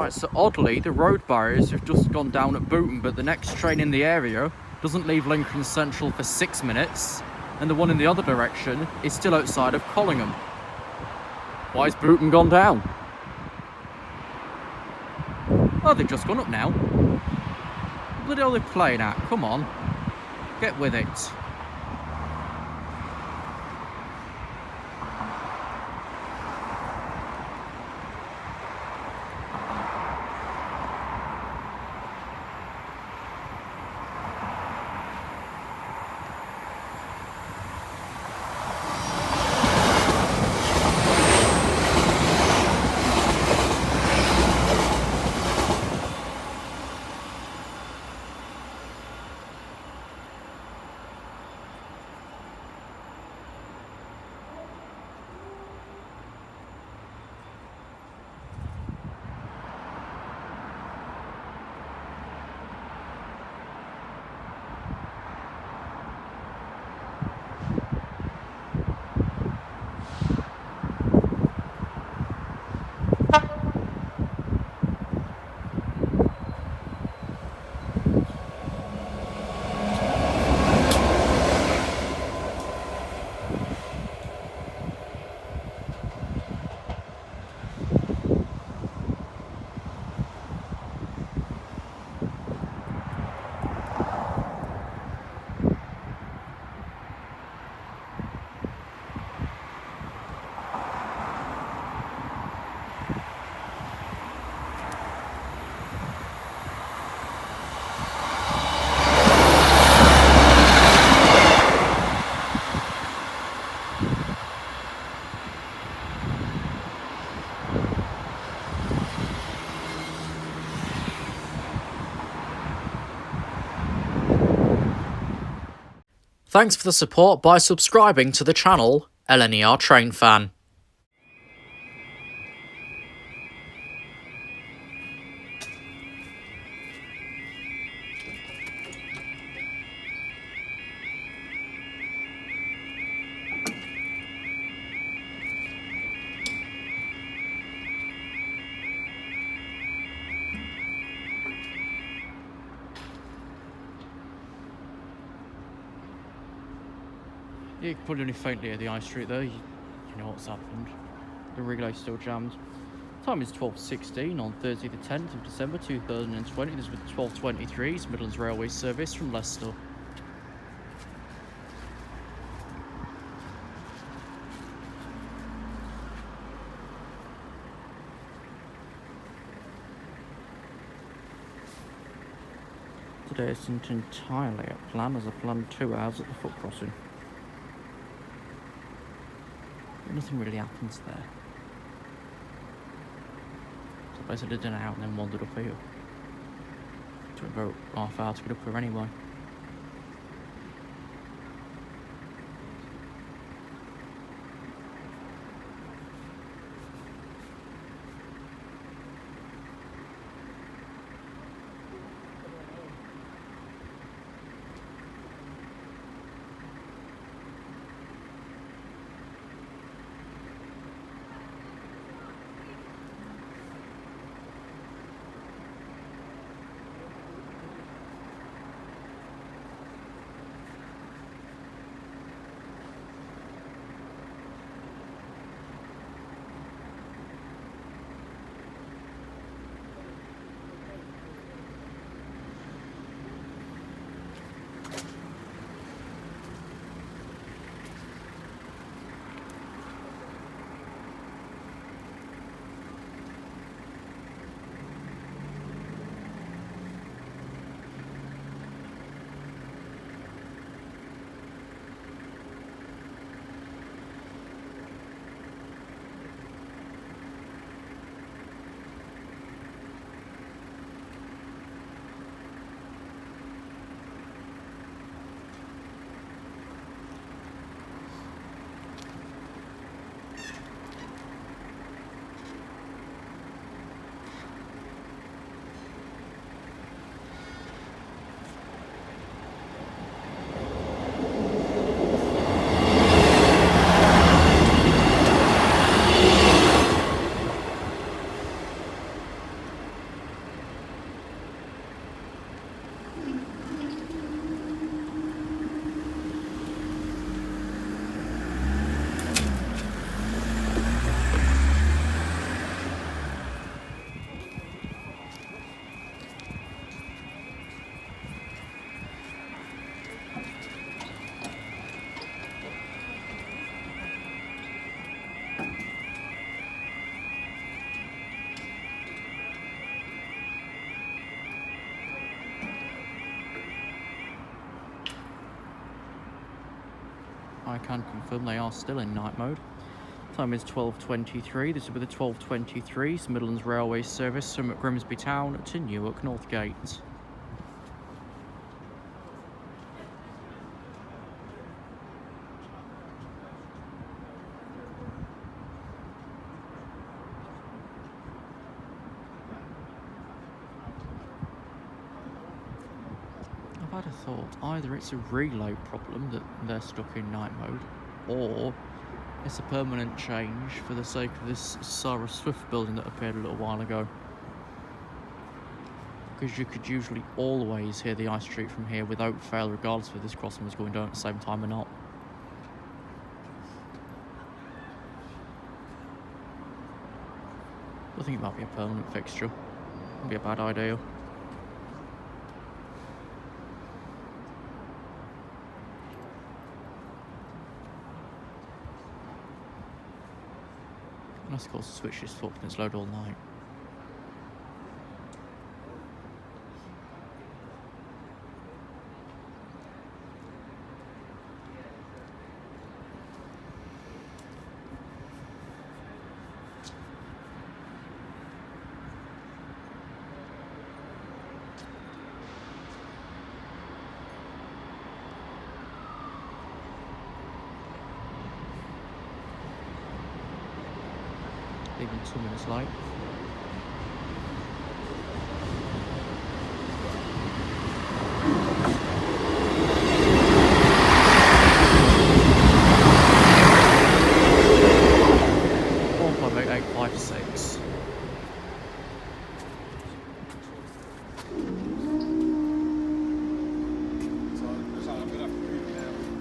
Right, so oddly, the road barriers have just gone down at Booton, but the next train in the area doesn't leave Lincoln Central for 6 minutes, and the one in the other direction is still outside of Collingham. Why has Booton gone down? Oh, they've just gone up now. What bloody hell are they playing at? Come on. Get with it. Thanks for the support by subscribing to the channel LNER Train Fan. You can probably only faintly hear the high street there. You know what's happened. The relay's still jammed. Time is 12:16 on Thursday the 10th of December 2020. This is with 12:23 Midlands Railway service from Leicester. Today isn't entirely a plan, as I planned 2 hours at the foot crossing. But nothing really happens there. So I basically did an hour and then wandered up here. Took about half hour to get up here anyway. I can confirm they are still in night mode. Time is 12:23. This will be the 12:23 Midlands Railway service from Grimsby Town to Newark Northgate. I've had a thought, either it's a relay problem that they're stuck in night mode, or it's a permanent change for the sake of this Sarah Swift building that appeared a little while ago. Because you could usually always hear the high street from here without fail, regardless if this crossing was going down at the same time or not. I think it might be a permanent fixture. Wouldn't be a bad idea. Unless of course the switch is fucked and it's low all night. Even 2 minutes late.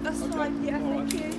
That's fine, yeah, thank you.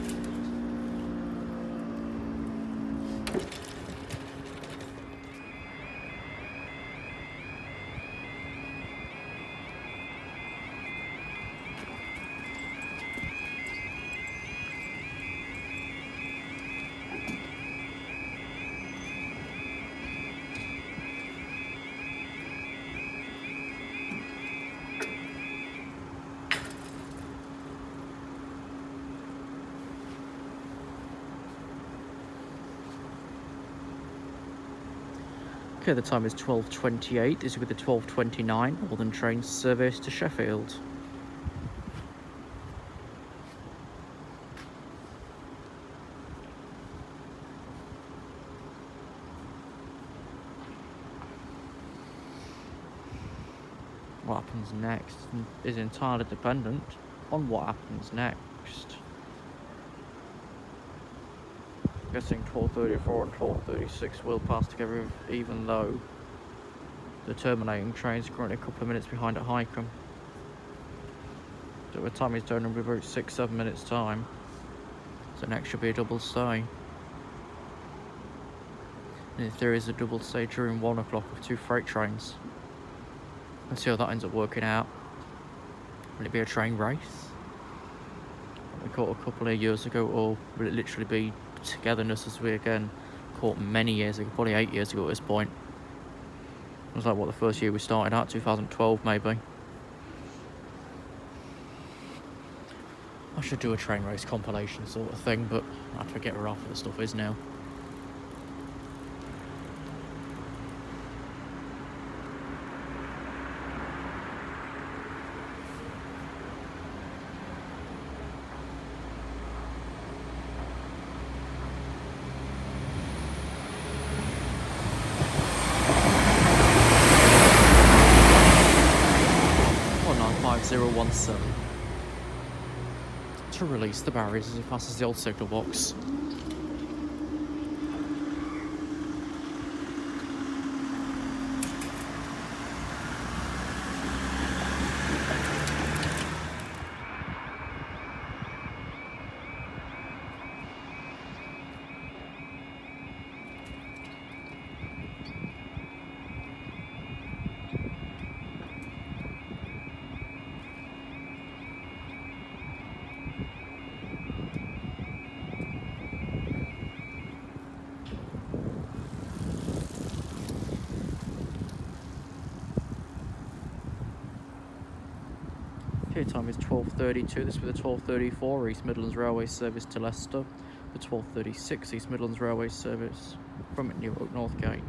Okay, the time is 12:28. This is with the 12:29 Northern Train service to Sheffield. What happens next is entirely dependent on what happens next. Guessing 12:34 and 12:36 will pass together, even though the terminating train is currently a couple of minutes behind at Highcombe. So by the time he's done, it'll be about 6-7 minutes time. So next should be a double stay. And if there is a double stay during 1 o'clock of 2 freight trains, let's see how that ends up working out. Will it be a train race? We caught a couple of years ago, or will it literally be togetherness as we again caught many years ago, probably 8 years ago at this point? It was like, what, the first year we started out, 2012 maybe. I should do a train race compilation sort of thing, but I forget where half of the stuff is now. To release the barriers as it passes the old signal box. time is 12:32. This with the 12:34 East Midlands Railway service to Leicester. The 12:36 East Midlands Railway service from Newark Northgate.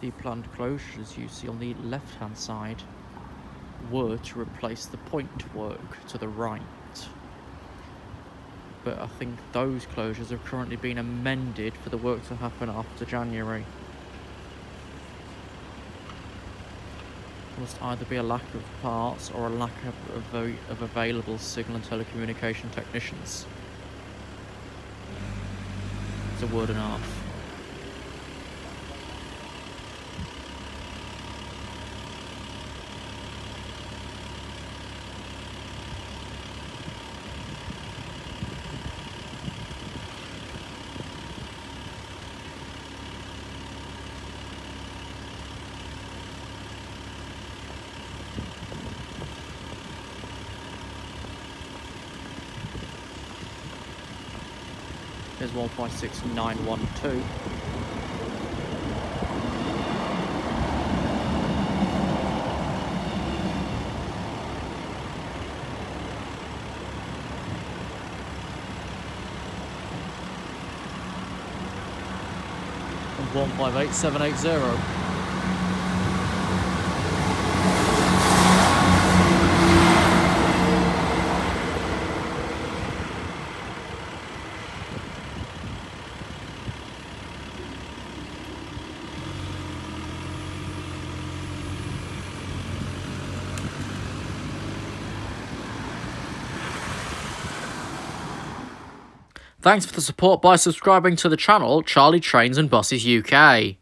The planned closures you see on the left hand side were to replace the point work to the right, but I think those closures have currently been amended for the work to happen after January. There must either be a lack of parts or a lack of available signal and telecommunication technicians. It's a word and a half. Here's 1.6912. And 158,780. Thanks for the support by subscribing to the channel Charlie Trains and Buses UK.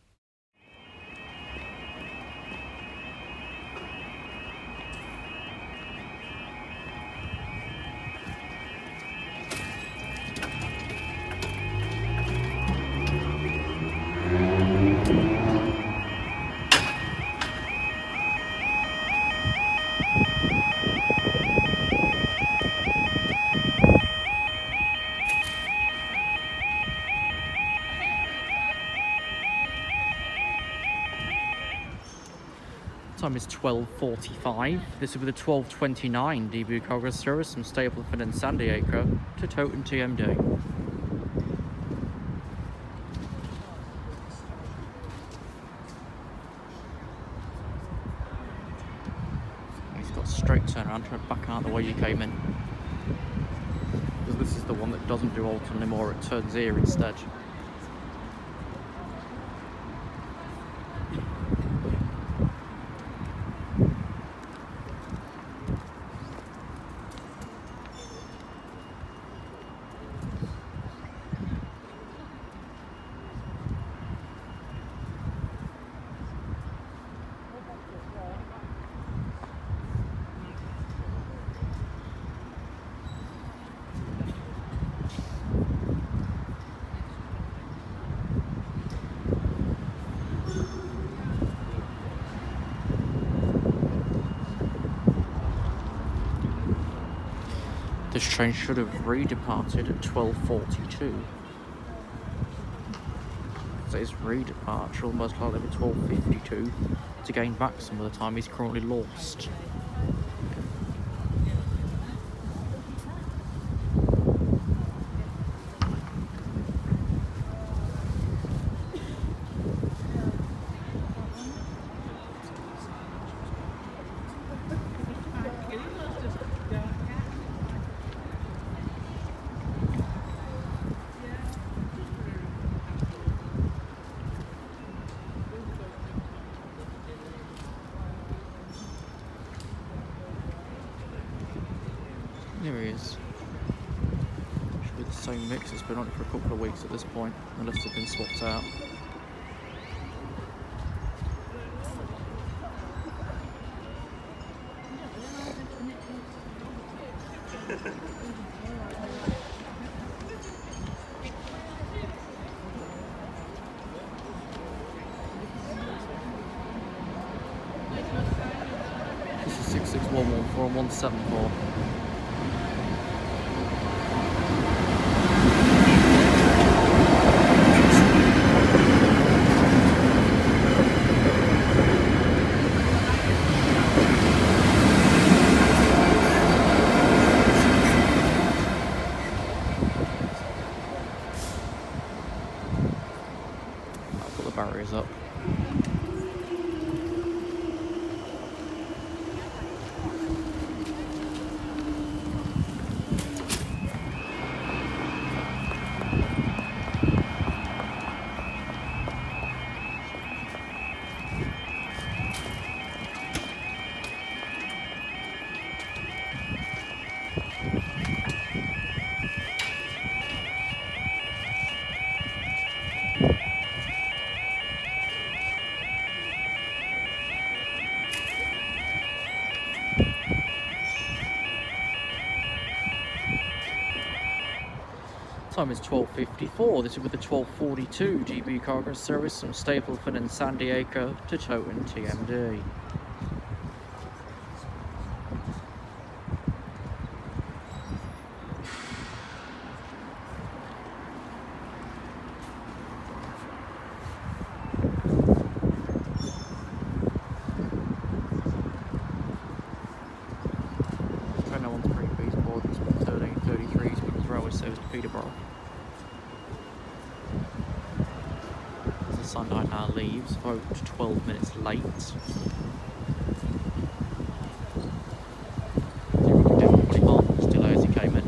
Time is 12:45. This will be the 12:29 DB cargo service from Stapleford and San Diego to Toten TMD. He's got a straight turnaround to back out the way you came in. Because this is the one that doesn't do Alton anymore, it turns here instead. This train should have redeparted at 12:42. So it's redeparture, almost likely at 12:52 to gain back some of the time he's currently lost. There he is. Should be the same mix, it's been on it for a couple of weeks at this point, unless they've been swapped out. 66114 and 174. I'll put the barriers up. Time is 12:54. This is with the 12:42 GB cargo service from Stapleford and San Diego to Toton TMD. Train 013B's board is 1333 with railway service to Peterborough. The Sunday now leaves about 12 minutes late. Definitely can't still as he came in.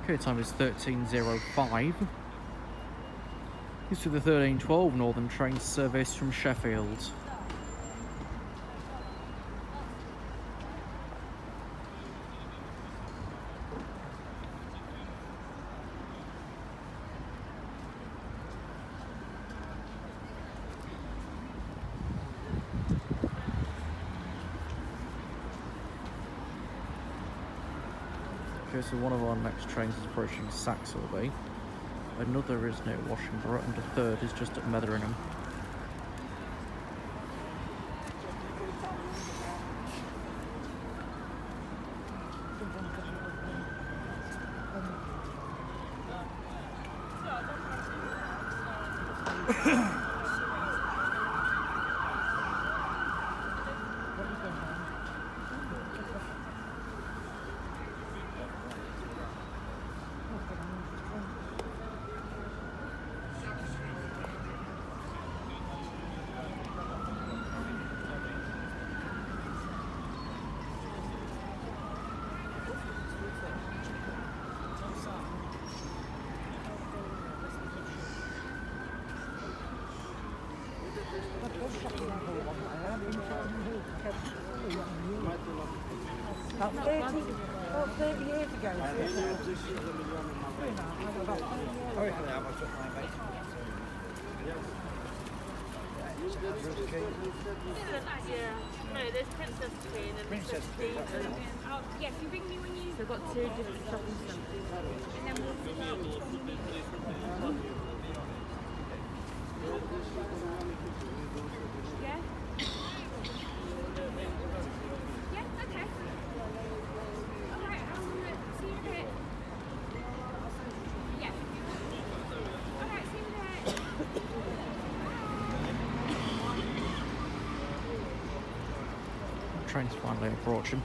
Okay, time is 13:05. This is the 1312 Northern Train service from Sheffield. Okay, so one of our next trains is approaching Saxilby. Another is near Washington, and the third is just at Metheringham. About 30 years ago. Yeah. No, there's Princess Train and Princess Train. Oh, yeah, if you bring me when you... So I've got two different shopping centres. And then we'll Yeah? Yeah, okay. Alright, I'll see you in a bit. Yeah. Alright, see you in a bit. Train's finally approaching.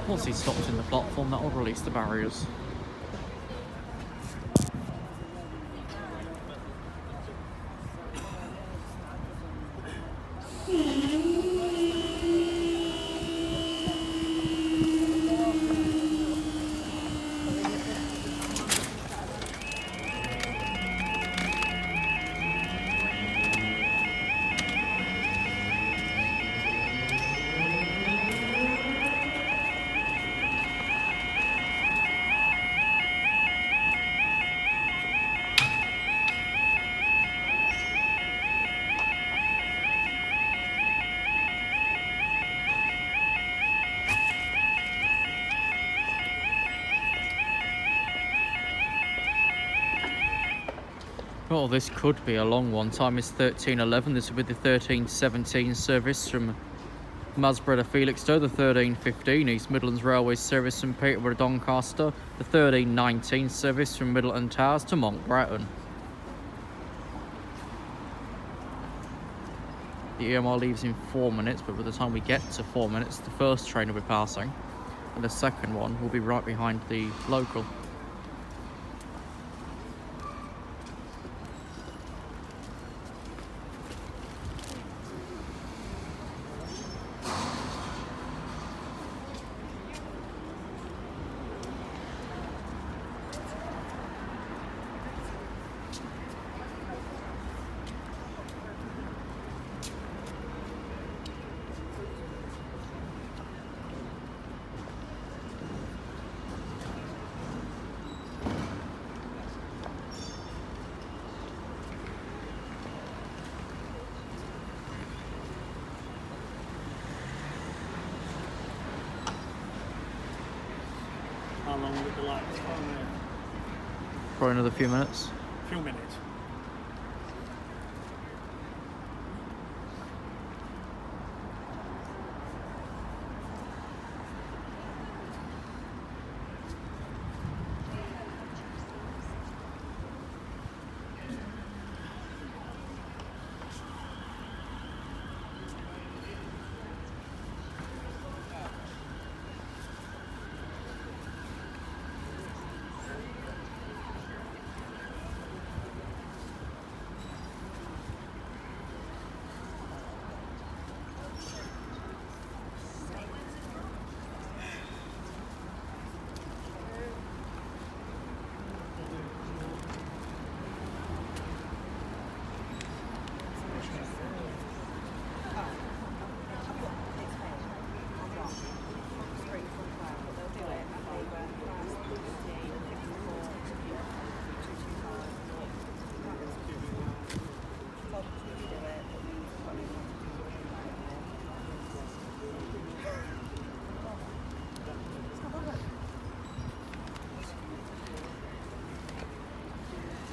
Once he stops in the platform, that will release the barriers. Well, this could be a long one. Time is 13:11. This will be the 13:17 service from Masborough to Felixstowe, the 13:15 East Midlands Railway service from Peterborough to Doncaster, the 13:19 service from Middleton Towers to Montbretton. The EMR leaves in 4 minutes, but by the time we get to 4 minutes, the first train will be passing, and the second one will be right behind the local. How long would the lights on there? For another few minutes. A few minutes.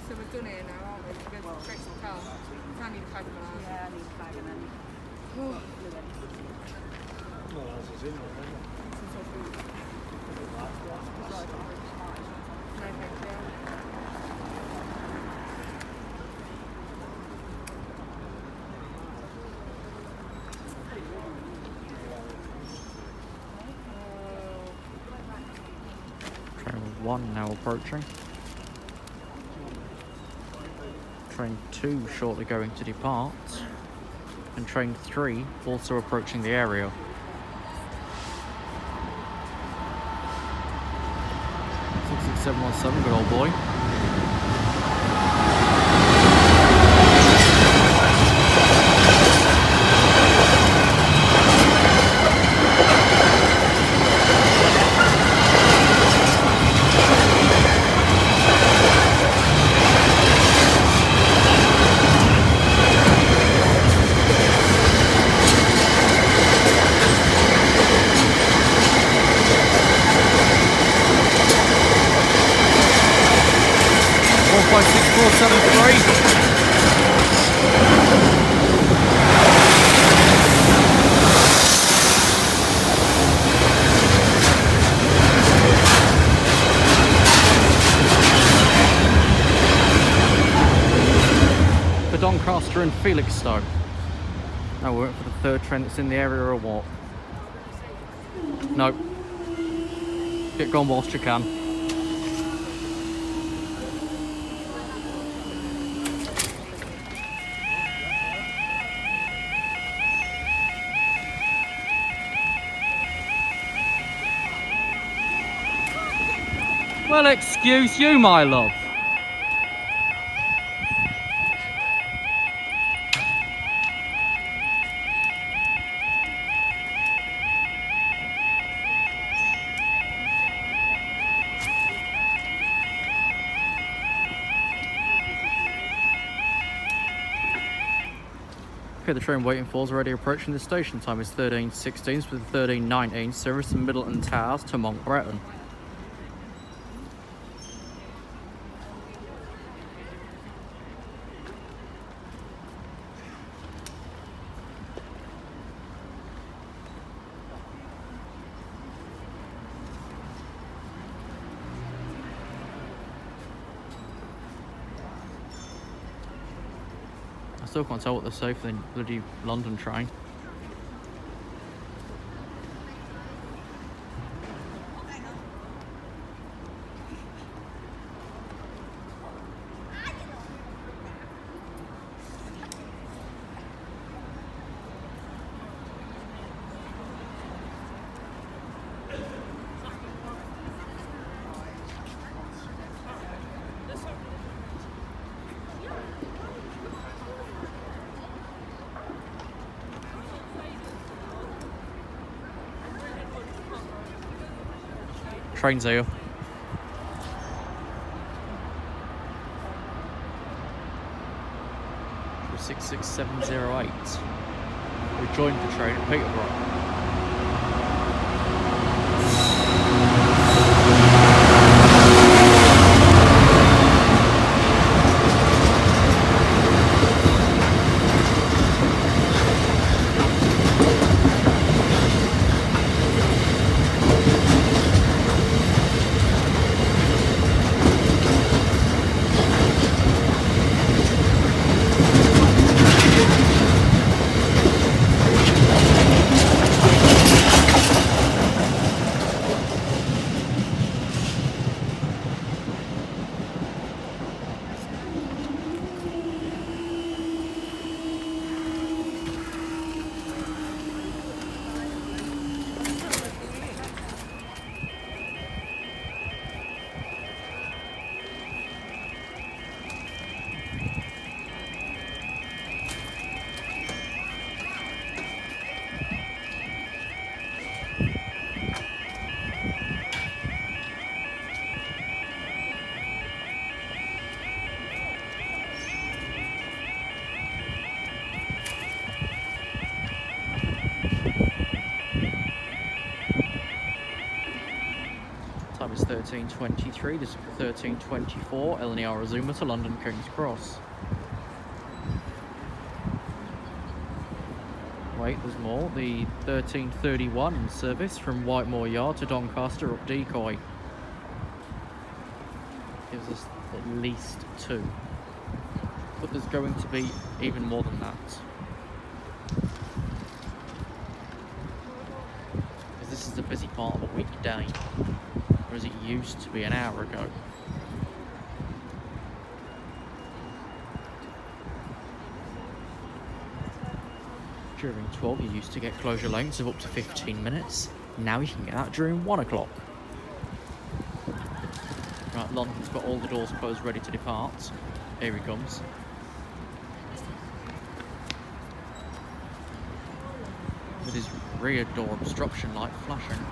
So we've done it now, aren't we? We're going to fix the car. I need a fag and an Yeah, I need a fag and then Well, that's as in there, isn't it? No, thank you. 1 now approaching. Train 2 shortly going to depart. And train 3 also approaching the area. .717, good old boy. For Doncaster and Felixstowe. Now we're waiting for the third train that's in the area or what? No. Get gone whilst you can. Well, excuse you, my love. Okay, the train waiting for is already approaching the station. Time is 13:16 with the 13:19 service from Middleton Towers to Montbretton. I still can't tell what they're saying for the bloody London train. Train's here. For 66708. We joined the train at Peterborough. Time is 13:23. This is 13:24. LNER Azuma to London King's Cross. Wait, there's more. The 13:31 service from Whitemore Yard to Doncaster up Decoy. Gives us at least 2. But there's going to be even more than that. Because this is a busy part of a weekday. Whereas it used to be an hour ago. During 12, you used to get closure lengths of up to 15 minutes. Now you can get that during 1 o'clock. Right, London's got all the doors closed, ready to depart. Here he comes. With his rear door obstruction light flashing.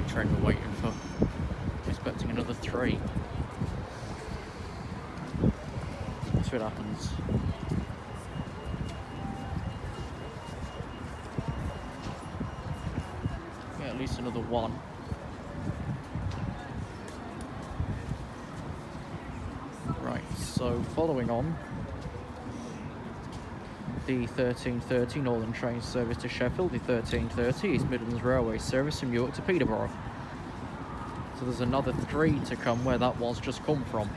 Train we're waiting for. Expecting another 3. Let's see what happens. Yeah, at least another 1. Right, so following on, the 1330 Northern Train service to Sheffield, the 1330 East Midlands Railway service from York to Peterborough. So there's another 3 to come where that was just come from.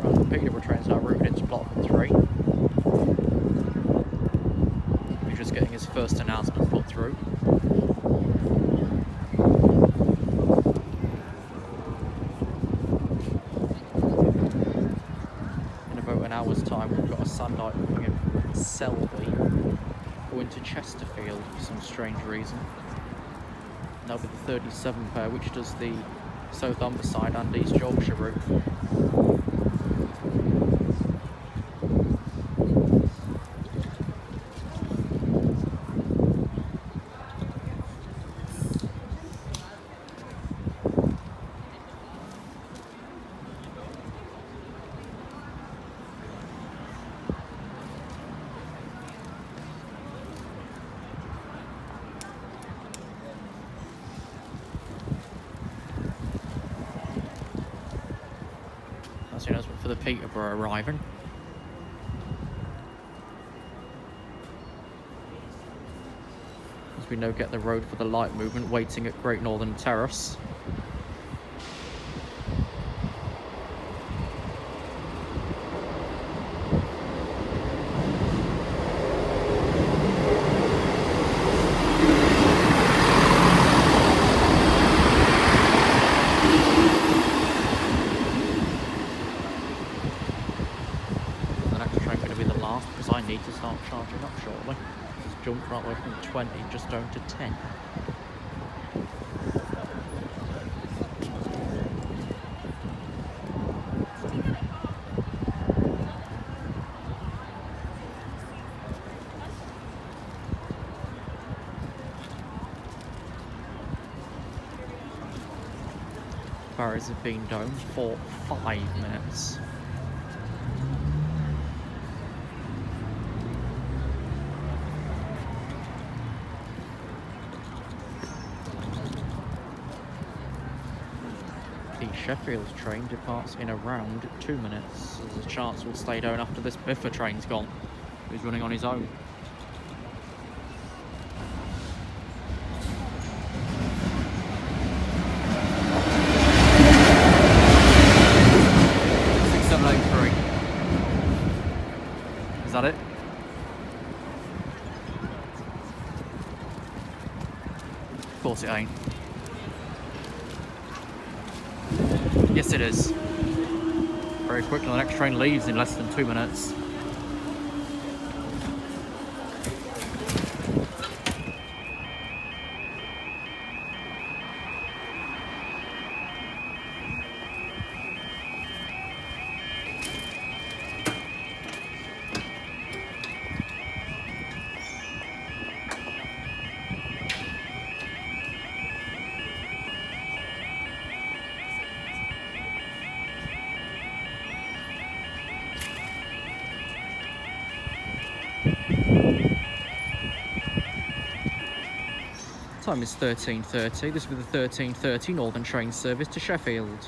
Right, the Peterborough train's now routed into platform 3. He's just getting his first announcement put through. Hour's time, we've got a Sandite coming in from Selby going to Chesterfield for some strange reason. That'll be the 37 pair, which does the South Humberside and East Yorkshire route. That's the announcement for the Peterborough arriving. As we now get the road for the light movement waiting at Great Northern Terrace. Because I need to start charging up shortly. Just jumped right away from 20 just down to 10. Barriers have been down for 5 minutes. Sheffield train departs in around 2 minutes. There's a chance we'll stay down after this Biffa train's gone. He's running on his own. Is that it? Of course it ain't. Yes, it is. Very quickly, the next train leaves in less than 2 minutes. Time is 13:30. This will be the 13:30 Northern train service to Sheffield.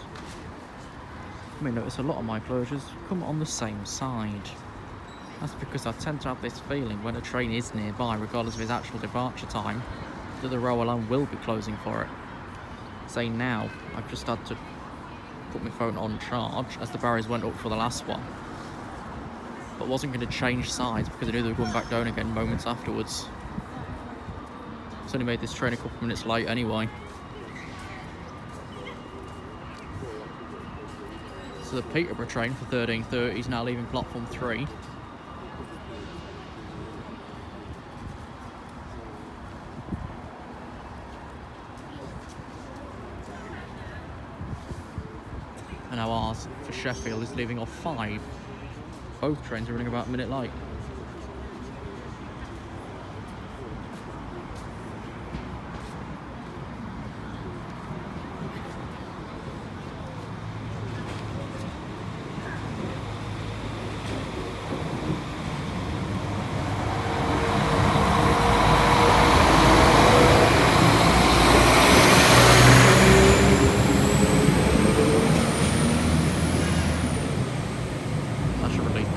You may notice a lot of my closures come on the same side. That's because I tend to have this feeling when a train is nearby, regardless of its actual departure time, that the row alone will be closing for it. Say now, I've just had to put my phone on charge as the barriers went up for the last one, but wasn't going to change sides because I knew they were going back down again moments afterwards. It's only made this train a couple of minutes late anyway. So the Peterborough train for 13:30 is now leaving platform 3. And now ours for Sheffield is leaving off 5. Both trains are running about a minute late.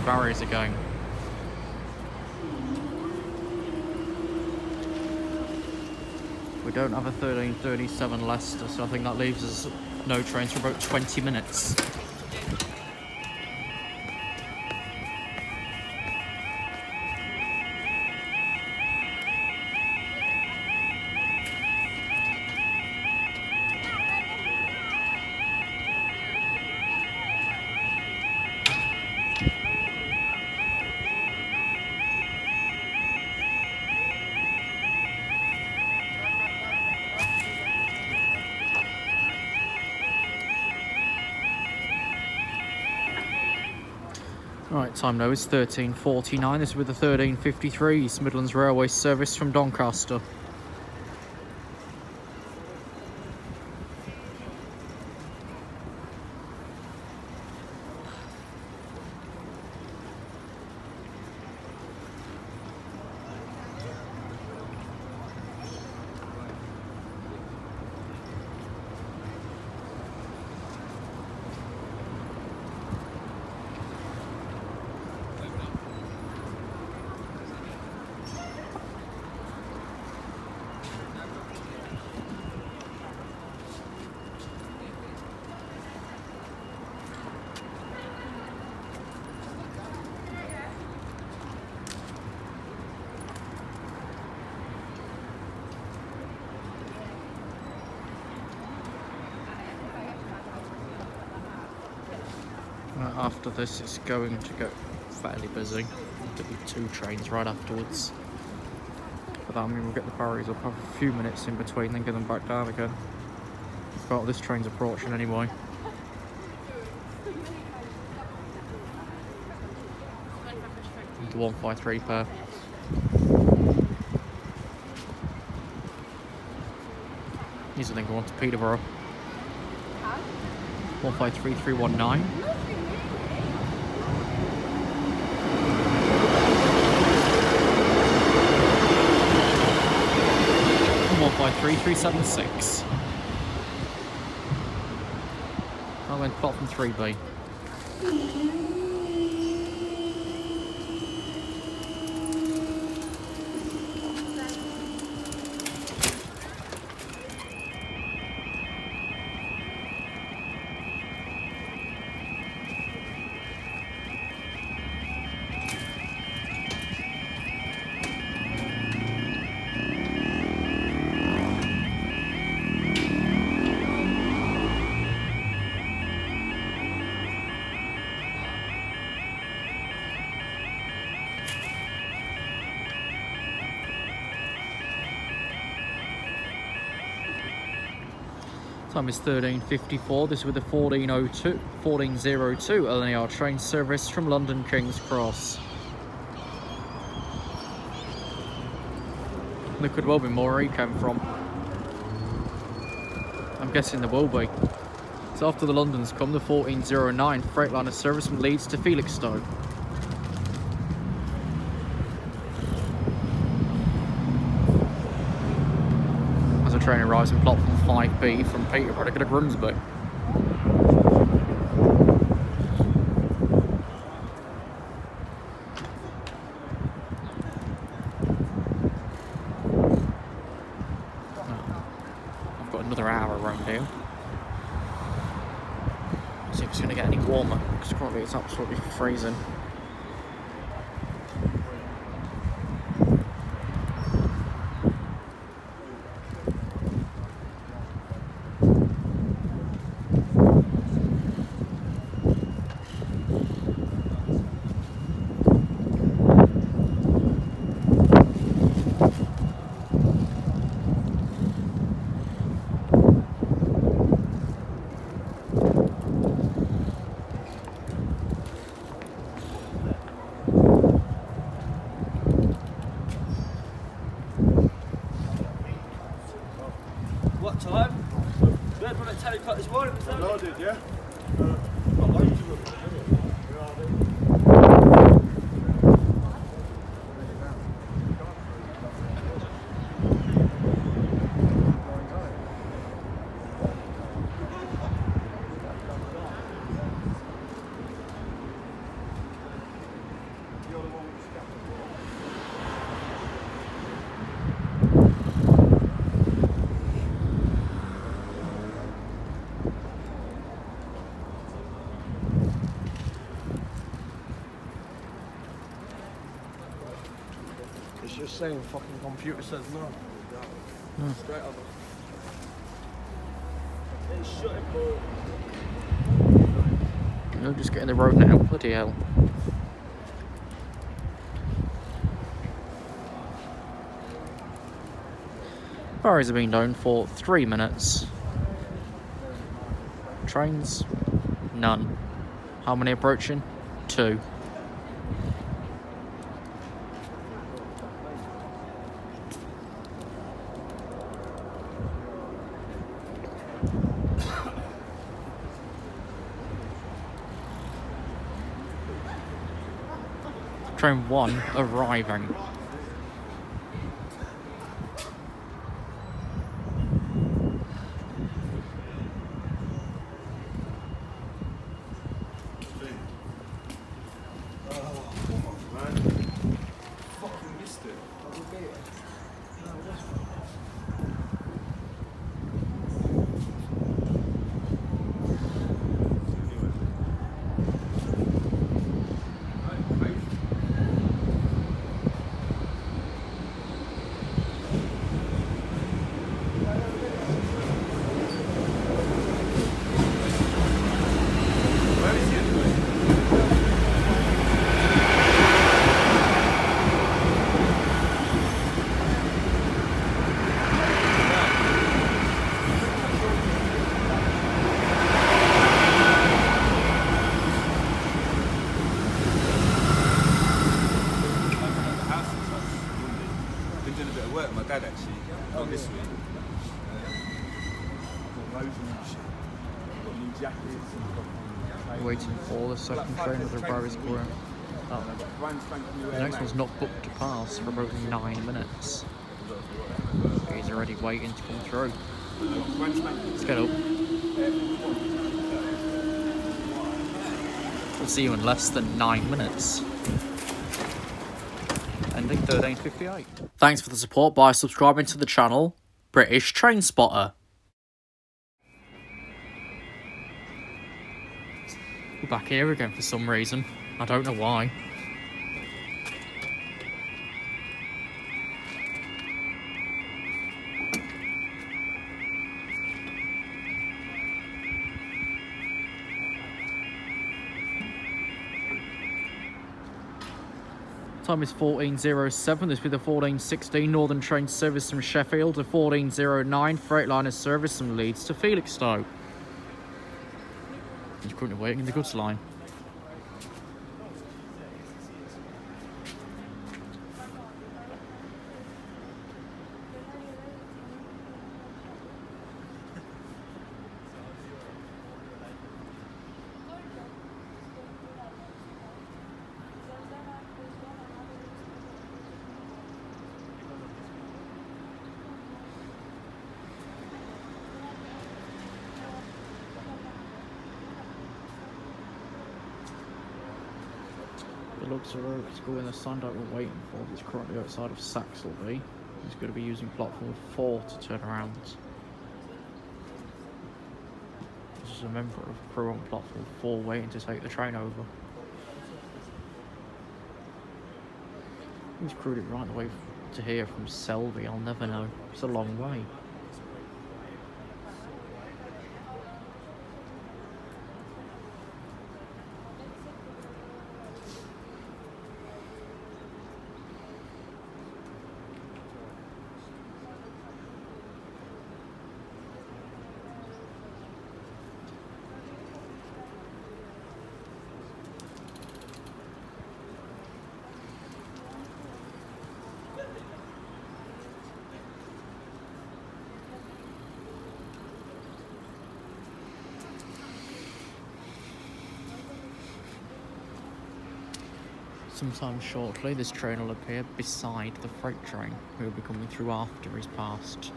Barriers are going. We don't have a 13:37 Leicester, so I think that leaves us no trains for about 20 minutes. Right, time now is 13:49. This is with the 13:53 East Midlands Railway service from Doncaster. After this, it's going to go fairly busy. There'll be 2 trains right afterwards. But that means we'll get the barriers up, have a few minutes in between, then get them back down again. Well, this train's approaching anyway. The 153 pair. These are then going to Peterborough. 153319. 153376. I went platform 3B. Time is 13:54. This is with the 1402 LNER train service from London King's Cross. There could well be more where he came from. I'm guessing there will be. So after the Londons come, the 1409 Freightliner service from Leeds to Felixstowe. train arrives in platform 5B from Peterborough to Grimsby. I've got another hour around here. See if it's going to get any warmer, because currently it's absolutely freezing. What time? We had one at 10 o'clock this morning, was that? Loaded, yeah? It's just saying fucking computer says no. Straight over. It's shutting, but... You'll just get in the road now, bloody hell. Ferries have been down for 3 minutes. Trains? None. How many approaching? 2. Train 1 arriving. Waiting for the second train of the Barry's Square. The next one's not booked to pass for about 9 minutes. He's already waiting to come through. Let's get up. We'll see you in less than 9 minutes. Ending 13:58. Thanks for the support by subscribing to the channel, British Train Spotter. We're back here again for some reason. I don't know why. Time is 14:07. This will be the 14:16 Northern Train service from Sheffield to 14:09 Freightliner service from Leeds to Felixstowe. You're currently waiting in the goods line. the looks of the school in the Sunday we're waiting for is currently outside of Saxelby. He's going to be using platform 4 to turn around. This is a member of crew on platform 4 waiting to take the train over. He's crewed it right the way to here from Selby, I'll never know. It's a long way. Sometime shortly, this train will appear beside the freight train, who will be coming through after he's passed.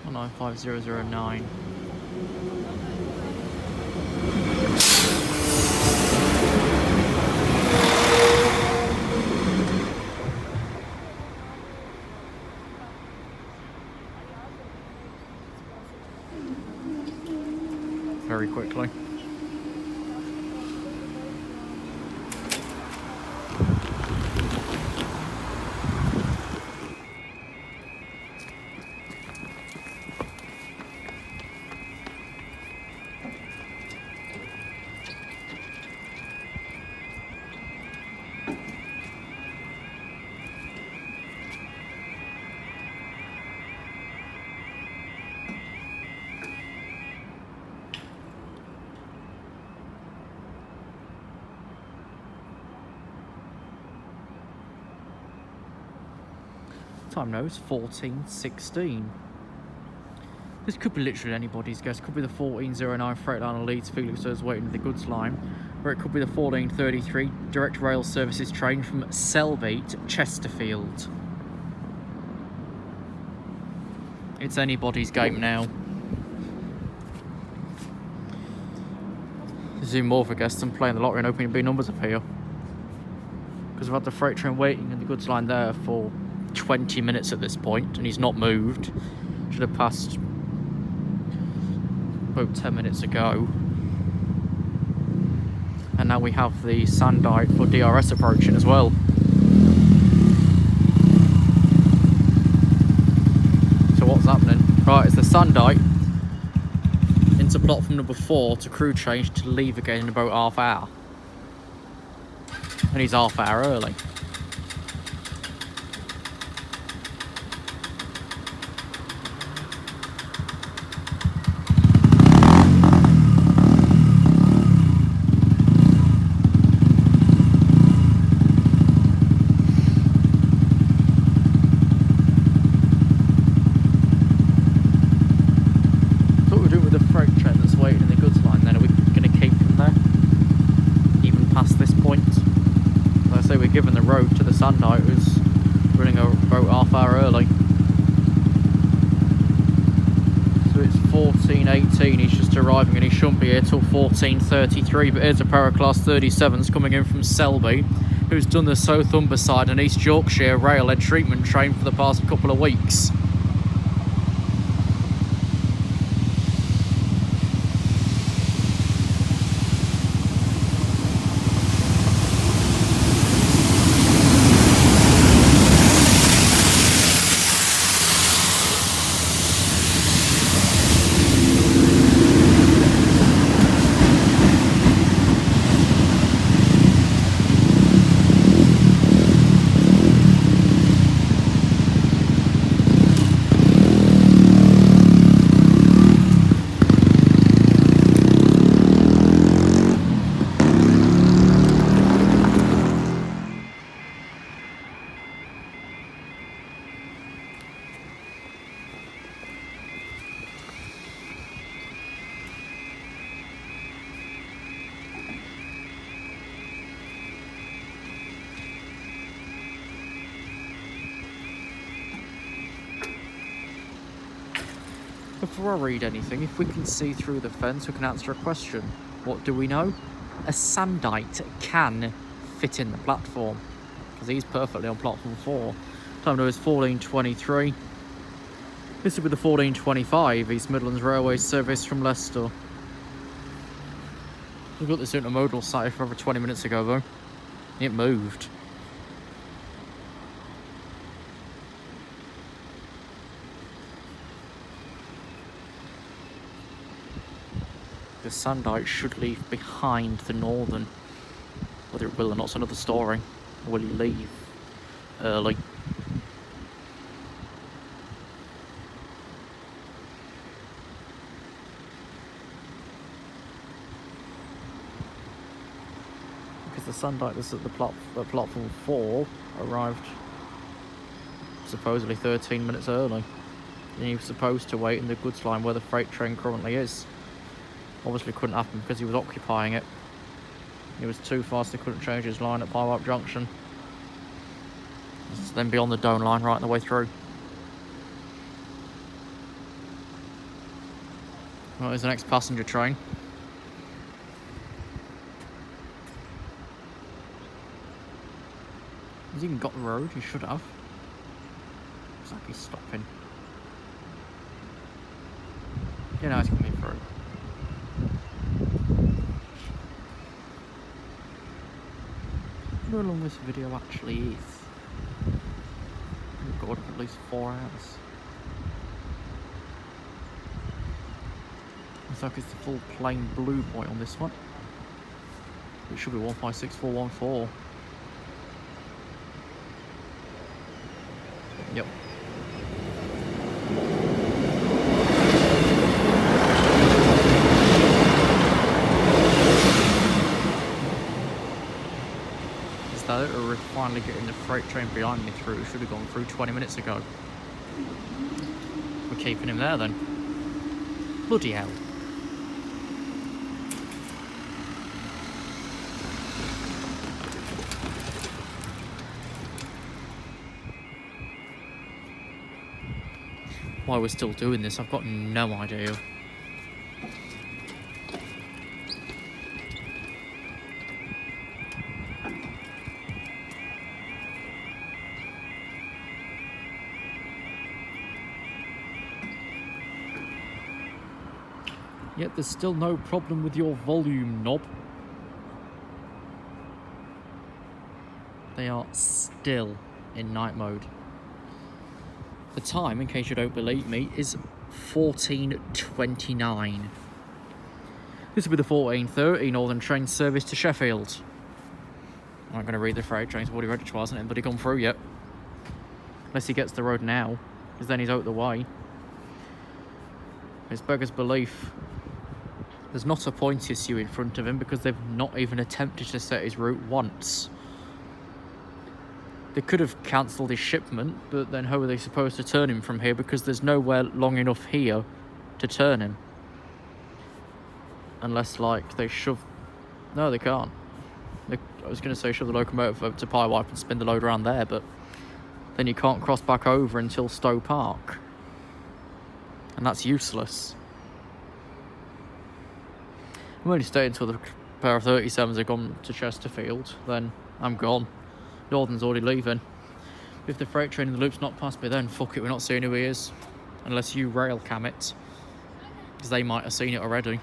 Oh, 95009. Very quickly. Time now is 14:16. This could be literally anybody's guess. Could be the 1409 Freightliner Leeds Felixstowe waiting at the goods line, or it could be the 1433 direct rail services train from Selby to Chesterfield. It's anybody's game now. Zoom more for guests and playing the lottery and hoping big numbers appear. Because we've had the freight train waiting in the goods line there for 20 minutes at this point, and he's not moved. Should have passed about 10 minutes ago. And now we have the Sandite for DRS approaching as well. So what's happening? Right, it's the Sandite into platform number 4 to crew change to leave again in about half hour. And he's half hour early. Given the road to the Sandite, who's running about half hour early. So it's 14:18, he's just arriving and he shouldn't be here till 14:33, but here's a pair of Class 37s coming in from Selby, who's done the South Humberside and East Yorkshire rail and treatment train for the past couple of weeks. before I read anything, if we can see through the fence, we can answer a question. What do we know? A Sandite can fit in the platform, because he's perfectly on platform 4. Time now is 14:23. This will be the 14:25 East Midlands Railway service from Leicester. We got this intermodal site for over 20 minutes ago though. It moved. The Sandite should leave behind the Northern. Whether it will or not's another story. Or will he leave early? Because the Sandite that's at the platform 4 arrived supposedly 13 minutes early. And he was supposed to wait in the goods line where the freight train currently is. Obviously couldn't happen because he was occupying it. He was too fast, he couldn't change his line at Pipe Junction. Then beyond the Doan line right the way through. Well, here's the next passenger train. He's even got the road, he should have. Looks like he's stopping. Yeah, no, he's coming through. I wonder how long this video actually is. We've got at least 4 hours. Looks like it's the full plain blue boy on this one. It should be 156414. Yep. Is that it, or we're finally getting the freight train behind me through? Should have gone through 20 minutes ago. We're keeping him there then. Bloody hell. Why we're still doing this, I've got no idea. Yet there's still no problem with your volume knob. They are still in night mode. The time, in case you don't believe me, is 14:29. This will be the 14:30 Northern train service to Sheffield. I'm not going to read the freight trains, I've already read it twice, hasn't anybody gone through yet? Unless he gets the road now, because then he's out the way. It's beggars belief. There's not a point issue in front of him because they've not even attempted to set his route once. They could have cancelled his shipment, but then how are they supposed to turn him from here because there's nowhere long enough here to turn him? Unless, like, they shove... No, they can't. I was going to say shove the locomotive over to Pie Wipe and spin the load around there, but then you can't cross back over until Stowe Park. And that's useless. I'm only staying until the pair of 37s have gone to Chesterfield, then I'm gone. Northern's already leaving. If the freight train in the loop's not past me, then fuck it, we're not seeing who he is. Unless you RailCam it. Because they might have seen it already.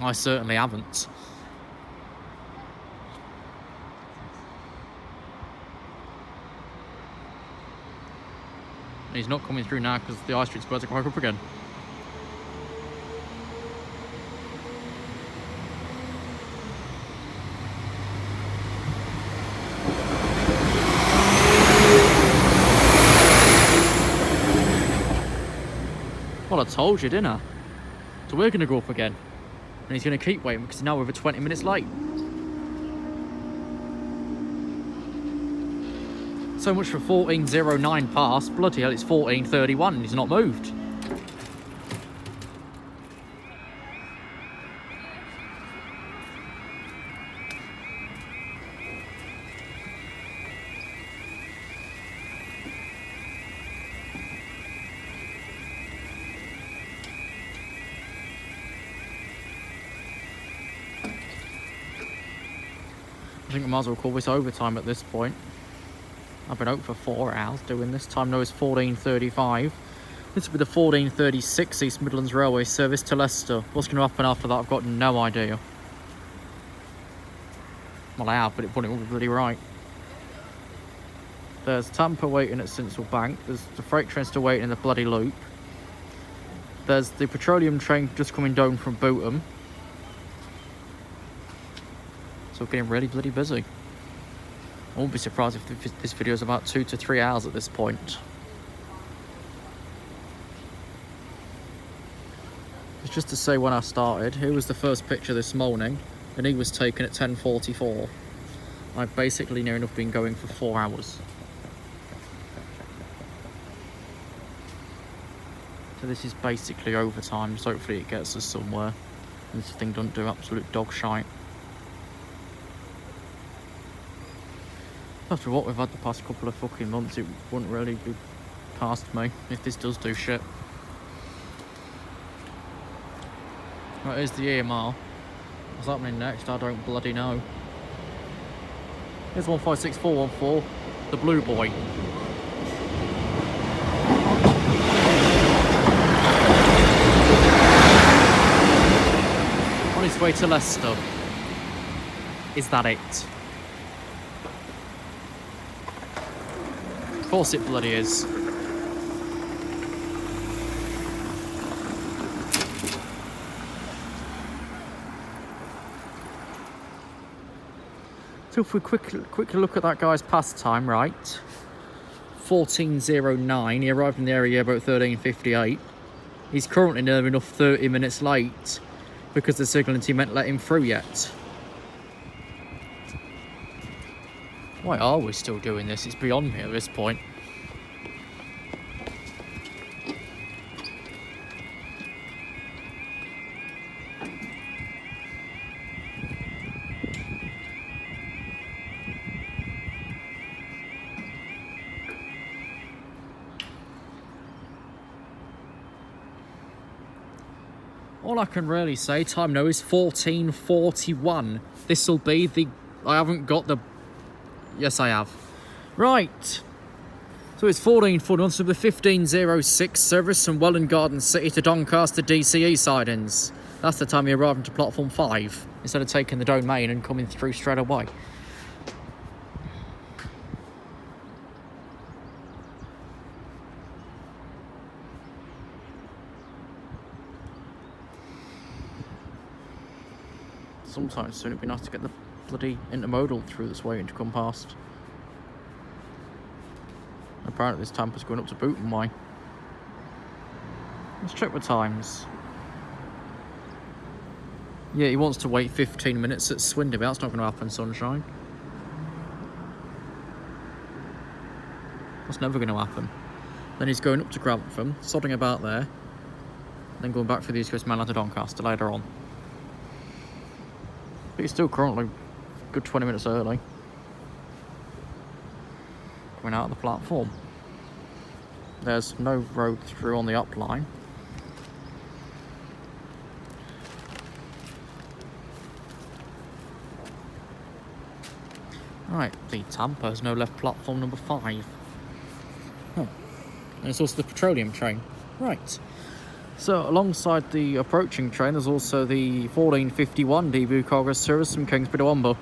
I certainly haven't. And he's not coming through now because the high street's about to crack up again. Well, I told you, didn't I? So we're going to go up again. And he's going to keep waiting because now we're over 20 minutes late. So much for 14:09 past. Bloody hell, it's 14:31 and he's not moved. think I might as well call this overtime at this point. I've been out for 4 hours doing this. Time now is 14:35. This will be the 14:36 East Midlands Railway service to Leicester. What's going to happen after that, I've got no idea. Well, I have, but it wouldn't be bloody right. There's Tampa waiting at Sincil Bank. There's the freight train still waiting in the bloody loop. There's the petroleum train just coming down from Bootham. So getting really bloody busy. I won't be surprised if this video is about 2 to 3 hours at this point. It's just to say when I started, here was the first picture this morning, and he was taken at 10:44. I've basically near enough been going for 4 hours. So this is basically overtime, so hopefully it gets us somewhere. And this thing doesn't do absolute dog shite. After what we've had the past couple of fucking months, it wouldn't really be past me if this does do shit. Right, here's the EMR. What's happening next? I don't bloody know. Here's 156414, the Blue Boy. On its way to Leicester. Is that it? Of course it bloody is. So if we quickly look at that guy's pass time, right? 14:09. He arrived in the area about 13:58. He's currently near enough 30 minutes late because the signalling team ain't let him through yet. Why are we still doing this? It's beyond me at this point. All I can really say, time now is 14:41. This'll be the... I haven't got the... Yes, I have. Right. So it's 14:41, so the 15:06 service from Welland Garden City to Doncaster DCE sidings. That's the time you arrive into platform 5, instead of taking the domain and coming through straight away. Sometimes soon it'd be nice to get the bloody intermodal through that's waiting to come past. Apparently this Tampa's going up to Bootham Way. Let's check the times. Yeah, he wants to wait 15 minutes at Swindon, but that's not going to happen, sunshine. That's never going to happen. Then he's going up to Grantham, sodding about there, then going back for the East Coast Mainland to Doncaster later on. But he's still currently a good 20 minutes early. Coming out of the platform. There's no road through on the up line. Right, the Tampa has now left platform number 5. Oh. And it's also the petroleum train. Right. So, alongside the approaching train, there's also the 14:51 DB cargo service from Kingsbury to Womber.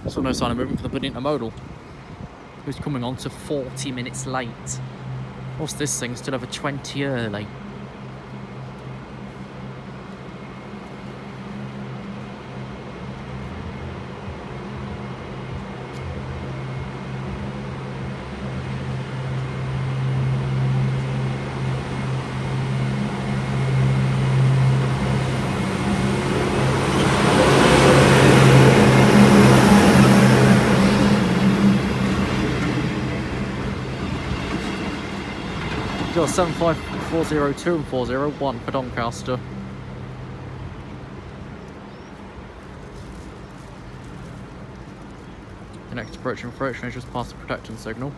So no sign of movement for the bloody intermodal, who's coming on to 40 minutes late. What's this thing? Still over 20 early. Got 75402 and 401 for Doncaster. The next approaching freight train is just past the protection signal.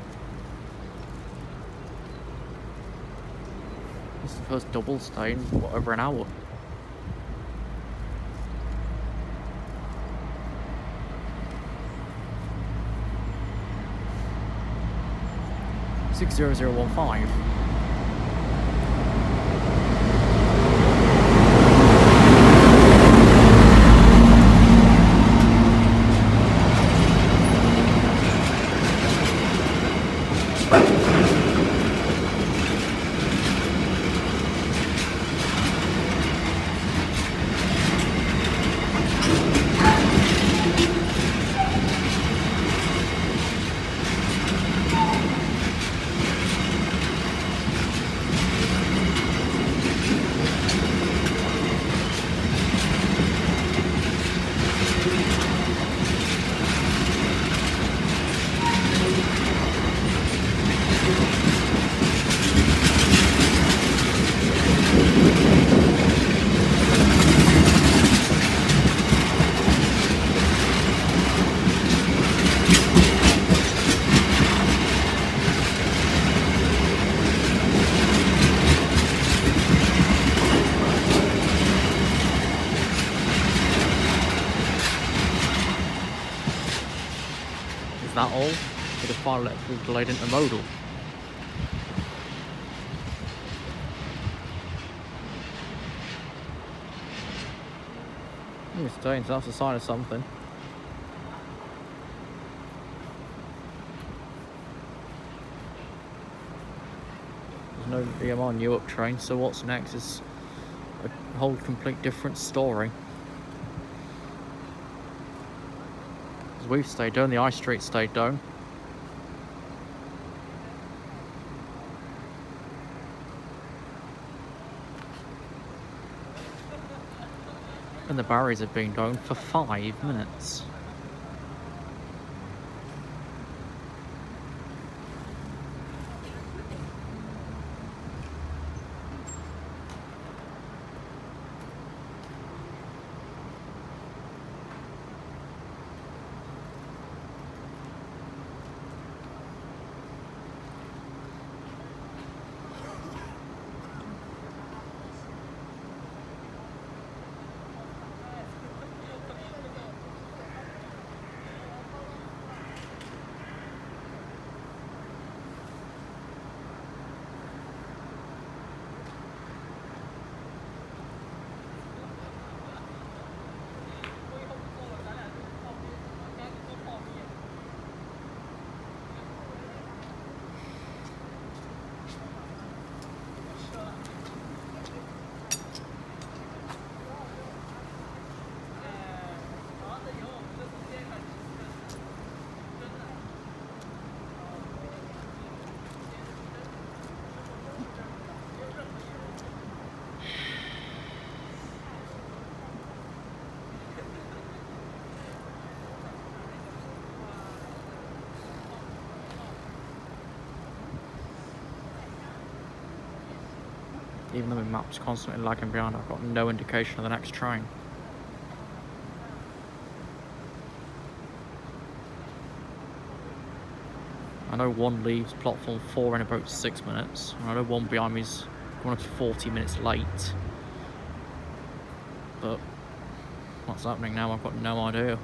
This is the first double stay in what, over an hour. 60015. Is that all? For the final electrical delayed intermodal. It's staying, so that's a sign of something. There's no BMR new up train, so what's next is a whole complete different story. Because we've stayed down, the I Street stayed down. And the barriers have been down for 5 minutes. Even though my map's constantly lagging behind, I've got no indication of the next train. I know one leaves platform 4 in about 6 minutes. I know one behind me's going up to 40 minutes late. But what's happening now, I've got no idea.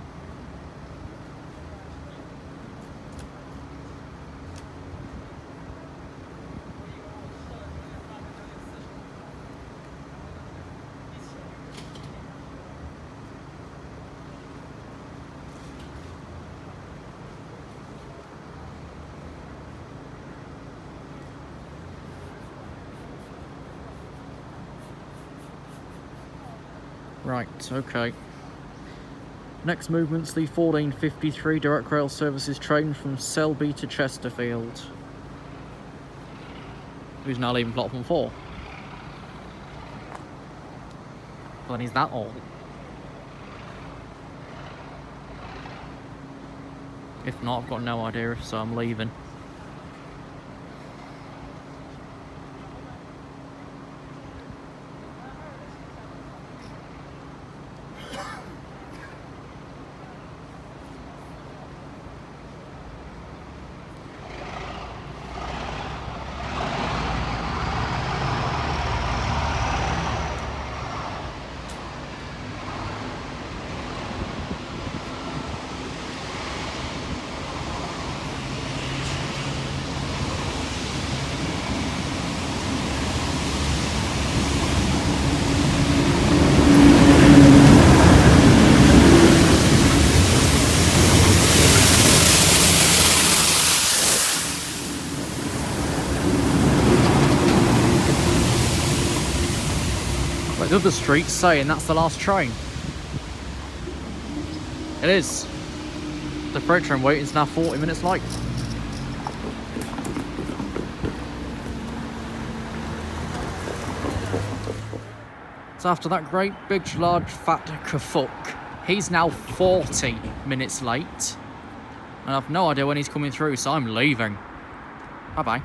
Right, okay. Next movement's the 1453 direct rail services train from Selby to Chesterfield. Who's now leaving platform 4? Well, then is that all? If not, I've got no idea, if so I'm leaving. Like the other street's saying that's the last train. It is. The freight train waiting is now 40 minutes late. So after that great, big, large, fat kerfuck, he's now 40 minutes late. And I've no idea when he's coming through, so I'm leaving. Bye-bye.